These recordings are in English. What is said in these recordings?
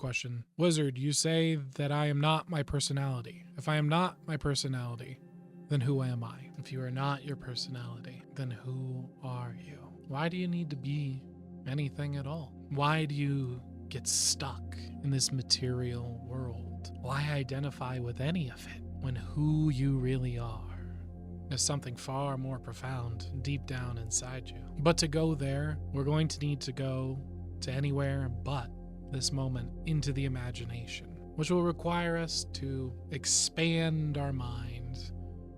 question. Wizard, you say that I am not my personality. If I am not my personality, then who am I? If you are not your personality, then who are you? Why do you need to be anything at all? Why do you get stuck in this material world? Why identify with any of it when who you really are is something far more profound deep down inside you? But to go there, we're going to need to go to anywhere but this moment into the imagination, which will require us to expand our mind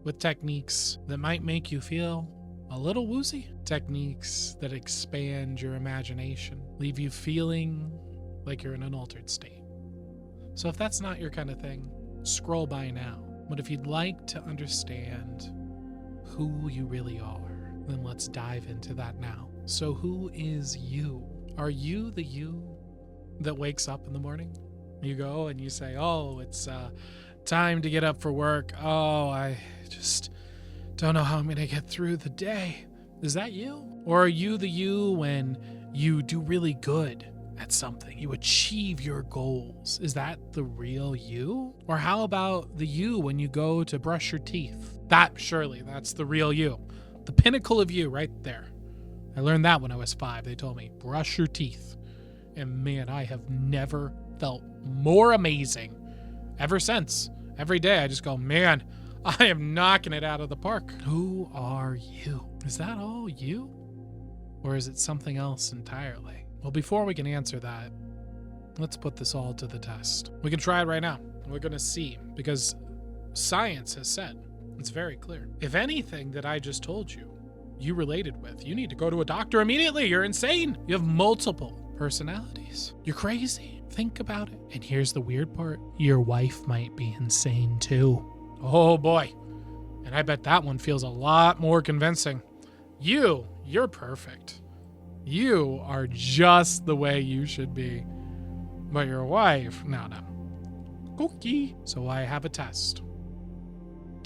with techniques that might make you feel a little woozy, techniques that expand your imagination, leave you feeling like you're in an altered state. So if that's not your kind of thing, scroll by now. But if you'd like to understand who you really are, then let's dive into that now. So who is you? Are you the you that wakes up in the morning? You go and you say, oh, it's time to get up for work. Oh, I just don't know how I'm going to get through the day. Is that you? Or are you the you when you do really good at something? You achieve your goals. Is that the real you? Or how about the you when you go to brush your teeth? That's the real you. The pinnacle of you right there. I learned that when I was 5. They told me, brush your teeth. And man, I have never felt more amazing ever since. Every day I just go, man, I am knocking it out of the park. Who are you? Is that all you? Or is it something else entirely? Well, before we can answer that, let's put this all to the test. We can try it right now. We're going to see, because science has said, it's very clear. If anything that I just told you, you related with, you need to go to a doctor immediately. You're insane. You have multiple personalities. You're crazy. Think about it. And here's the weird part. Your wife might be insane too. Oh boy. And I bet that one feels a lot more convincing. You're perfect. You are just the way you should be. But your wife, no. Cookie. So I have a test.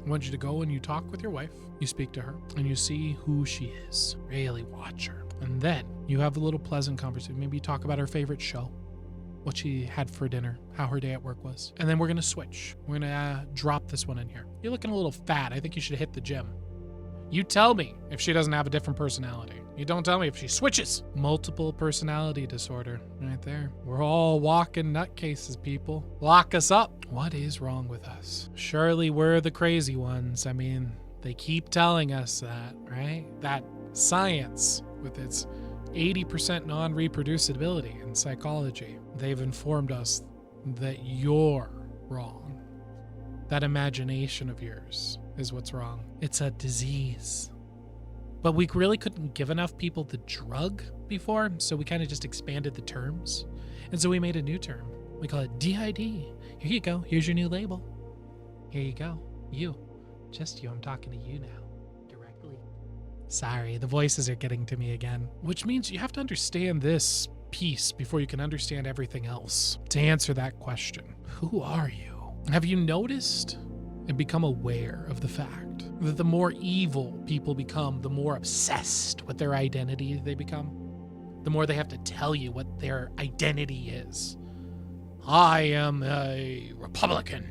I want you to go and you talk with your wife. You speak to her and you see who she is. Really watch her. And then you have a little pleasant conversation. Maybe you talk about her favorite show, what she had for dinner, how her day at work was. And then we're going to switch. We're going to drop this one in here. You're looking a little fat. I think you should hit the gym. You tell me if she doesn't have a different personality. You don't tell me if she switches. Multiple personality disorder right there. We're all walking nutcases, people. Lock us up. What is wrong with us? Surely we're the crazy ones. I mean, they keep telling us that, right? That science, with its 80% non-reproducibility in psychology, they've informed us that you're wrong. That imagination of yours is what's wrong. It's a disease. But we really couldn't give enough people the drug before, so we kind of just expanded the terms. And so we made a new term. We call it DID. Here you go. Here's your new label. Here you go. You. Just you. I'm talking to you now. Directly. Sorry, the voices are getting to me again. Which means you have to understand this piece before you can understand everything else. To answer that question, who are you? Have you noticed and become aware of the fact that the more evil people become, the more obsessed with their identity they become? The more they have to tell you what their identity is. I am a Republican.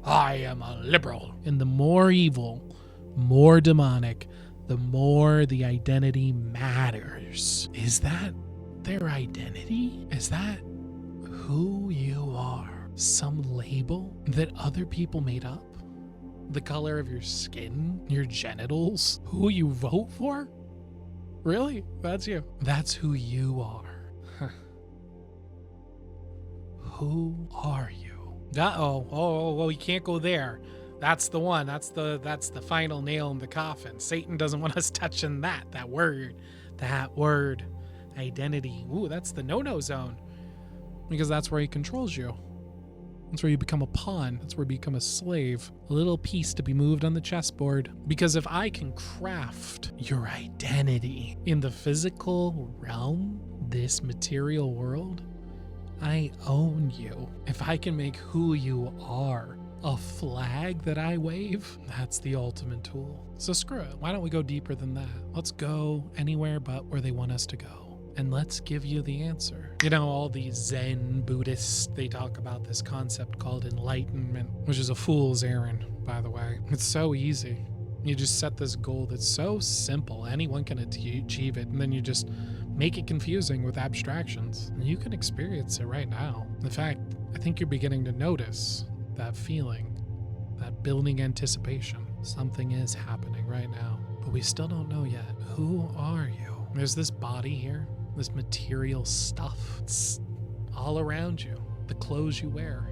I am a liberal. And the more evil, more demonic, the more the identity matters. Is that their identity? Is that who you are? Some label that other people made up? The color of your skin? Your genitals? Who you vote for? Really? That's you. That's who you are. Who are you? Oh, we can't go there. That's the one. That's the final nail in the coffin. Satan doesn't want us touching that word. Identity. Ooh, that's the no-no zone. Because that's where he controls you. That's where you become a pawn. That's where you become a slave. A little piece to be moved on the chessboard. Because if I can craft your identity in the physical realm, this material world, I own you. If I can make who you are a flag that I wave, that's the ultimate tool. So screw it. Why don't we go deeper than that? Let's go anywhere but where they want us to go. and let's give you the answer. You know, all these Zen Buddhists, they talk about this concept called enlightenment, which is a fool's errand, by the way. It's so easy. You just set this goal that's so simple. Anyone can achieve it, and then you just make it confusing with abstractions. And you can experience it right now. In fact, I think you're beginning to notice that feeling, that building anticipation. Something is happening right now, but we still don't know yet. Who are you? There's this body here, this material stuff. It's all around you. The clothes you wear.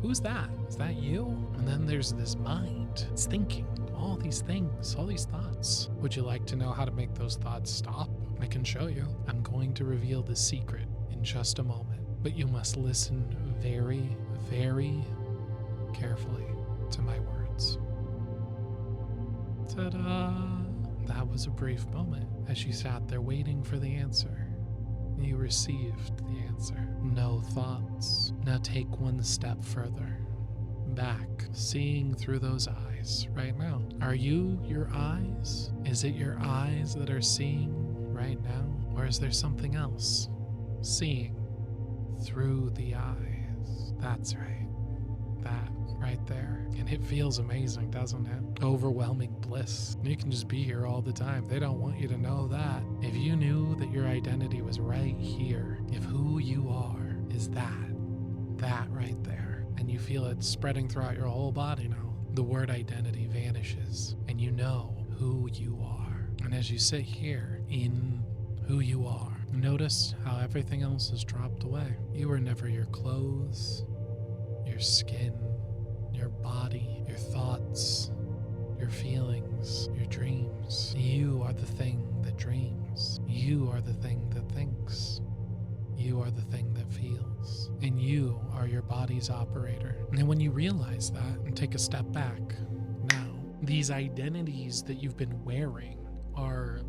Who's that? Is that you? And then there's this mind. It's thinking all these things, all these thoughts. Would you like to know how to make those thoughts stop? I can show you. I'm going to reveal the secret in just a moment, but you must listen very, very carefully to my words. Ta-da! That was a brief moment as you sat there waiting for the answer. You received the answer. No thoughts. Now take one step further. Back, seeing through those eyes right now. Are you your eyes? Is it your eyes that are seeing right now? Or is there something else seeing through the eyes? That's right. That right there. And it feels amazing, doesn't it? Overwhelming bliss. You can just be here all the time. They don't want you to know that. If you knew that your identity was right here, if who you are is that right there, and you feel it spreading throughout your whole body now, the word identity vanishes, and you know who you are. And as you sit here in who you are, notice how everything else has dropped away. You were never your clothes, your skin, your body, your thoughts, your feelings, your dreams. You are the thing that dreams. You are the thing that thinks. You are the thing that feels. And you are your body's operator. And when you realize that and take a step back, now, these identities that you've been wearing are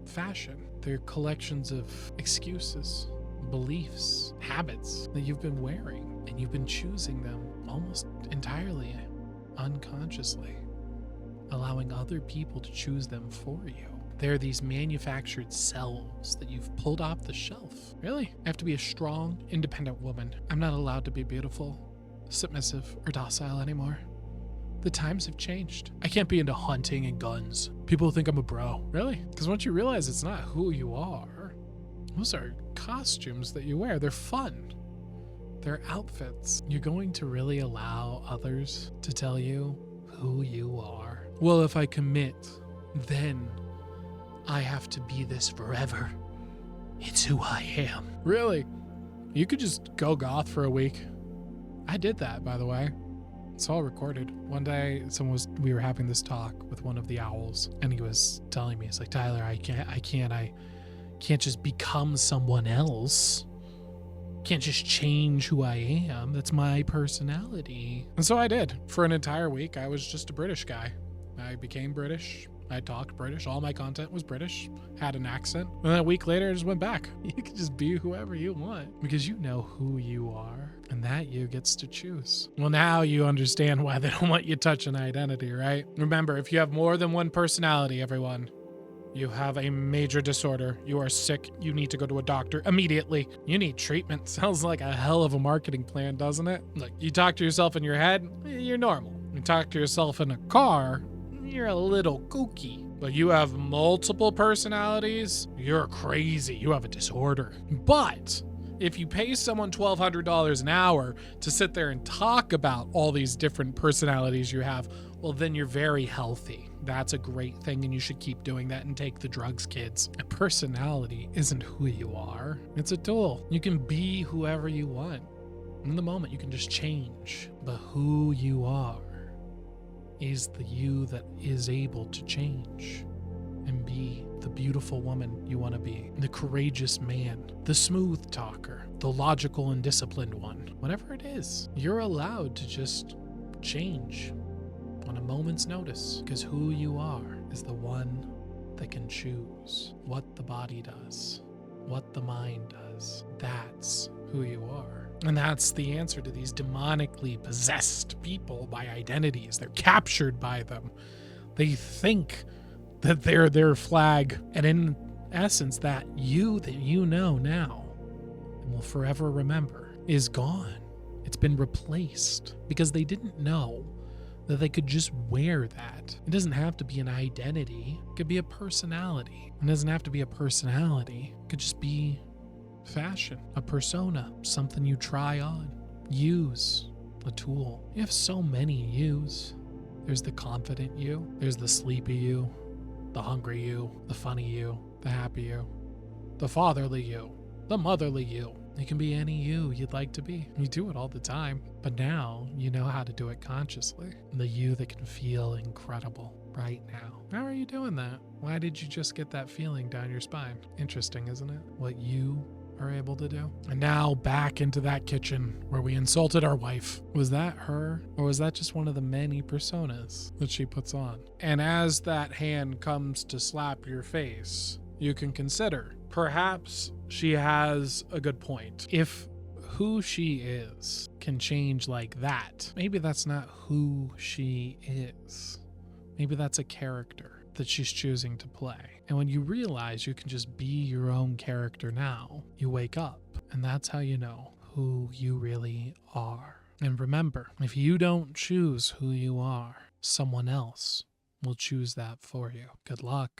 fashion. They're collections of excuses, beliefs, habits that you've been wearing, and you've been choosing them almost entirely unconsciously, allowing other people to choose them for you. They're these manufactured selves that you've pulled off the shelf. Really? I have to be a strong, independent woman. I'm not allowed to be beautiful, submissive, or docile anymore. The times have changed. I can't be into hunting and guns. People think I'm a bro. Really? Because once you realize it's not who you are, those are costumes that you wear. They're fun. They're outfits. You're going to really allow others to tell you who you are. Well, if I commit, then I have to be this forever. It's who I am. Really? You could just go goth for a week. I did that, by the way. It's all recorded. One day, we were having this talk with one of the owls, and he was telling me, he's like, Tyler, I can't just become someone else. Can't just change who I am. That's my personality. And so I did. For an entire week, I was just a British guy. I became British. I talked British. All my content was British. Had an accent. And then a week later, I just went back. You can just be whoever you want because you know who you are. And that you gets to choose. Well, now you understand why they don't want you touching identity, right? Remember, if you have more than one personality, everyone, you have a major disorder. You are sick. You need to go to a doctor immediately. You need treatment. Sounds like a hell of a marketing plan, doesn't it? Look, you talk to yourself in your head, you're normal. You talk to yourself in a car, you're a little kooky. But you have multiple personalities, you're crazy. You have a disorder. But if you pay someone $1,200 an hour to sit there and talk about all these different personalities you have, well, then you're very healthy. That's a great thing, and you should keep doing that and take the drugs, kids. A personality isn't who you are. It's a tool. You can be whoever you want. In the moment, you can just change. But who you are is the you that is able to change and be the beautiful woman you want to be, the courageous man, the smooth talker, the logical and disciplined one. Whatever it is, you're allowed to just change on a moment's notice, because who you are is the one that can choose what the body does, what the mind does. That's who you are. And that's the answer to these demonically possessed people by identities. They're captured by them. They think that they're their flag. And in essence, that you know now and will forever remember, is gone. It's been replaced because they didn't know that they could just wear that. It doesn't have to be an identity. It could be a personality. It doesn't have to be a personality. It could just be fashion, a persona, something you try on, use, a tool. You have so many yous. There's the confident you, there's the sleepy you, the hungry you, the funny you, the happy you, the fatherly you, the motherly you. You can be any you you'd like to be. You do it all the time, but now you know how to do it consciously. The you that can feel incredible right now. How are you doing that? Why did you just get that feeling down your spine? Interesting, isn't it? What you are able to do. And now back into that kitchen where we insulted our wife. Was that her, or was that just one of the many personas that she puts on? And as that hand comes to slap your face, you can consider, perhaps she has a good point. If who she is can change like that, maybe that's not who she is. Maybe that's a character that she's choosing to play. And when you realize you can just be your own character now, you wake up, and that's how you know who you really are. And remember, if you don't choose who you are, someone else will choose that for you. Good luck.